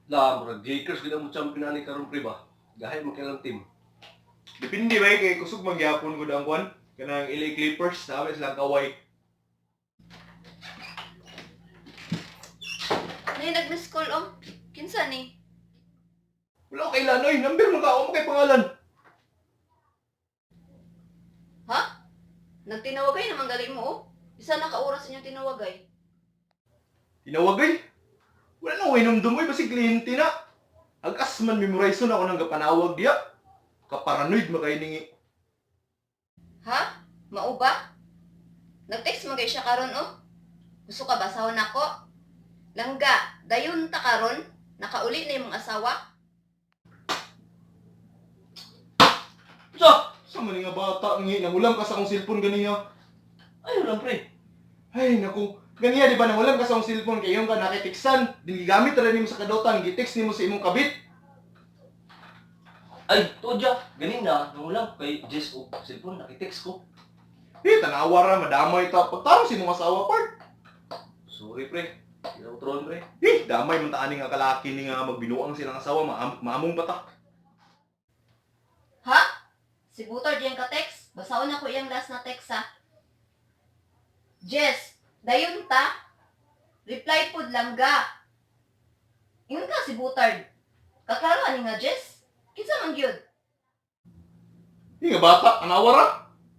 murag Lakers gid mo champion ani karon pre ba. Gahay mo kailang team. Depende ba kay kusog mangyapon ko ang kwan kanang LA Clippers na sila kaway. Nay nag-miss call oh. Kinsa ni? Wala ko kailan oy, number mo ka mo kay pangalan. Ha? Nagtinawagay naman galing mo oh. Isa na ka oras inyong tinawagay. Tinawagay. Wala nang winom dumoy basig kliyente na. Agas man memorize na ako nang gapanawag diya. Kaparanoid makay ningi. Ha? Mao ba? Nag-text mo siya karon oh. Gusto ka basahon ako? Langga, dayon ta karon, nakauli na imong asawa? Sa man nga bata ngi nangulam ka sa akong cellphone ganiya. Ayo lang pre. Ay naku, ganiya di ba nangulam ka sa akong cellphone kay yung ka nakitiksan, gigamit ra nimo sa kadotan, gitext nimo sa imong kabit. Ay, tudya, ganin na, nangulang kay Jess o cellphone, nakitext ko. Tanawa ra madamay ta pagtarong si imong asawa part. Sorry pre, ilaw tron pre. Damay man ta ani nga kalaki ni nga magbinuang silang asawa, maamong pa ta. Ha? Si Butor diyan ka text? Basahon ako iyang last na text ha. Jess, dayon ta. Reply pod langga. Ingon ka si Butard. Kaklaro ani nga Jess? Kinsa man gyud? Nga bata, anawa ra.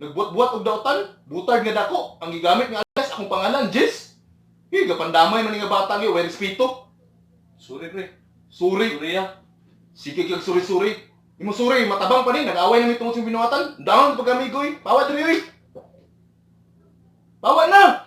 Nagbuat-buat og dautan, butard nga dako, ang gigamit nga alas akong pangalan, Jess. Gapandamay man nga bata nga, way respeto. Sorry pre. Suri. Sorry ya. Sige kag suri-suri. Imo suri, matabang pa ni, nag-away na mi tungod sa binuhatan. Down pag amigoy. Pawa diri oy. Pawa na.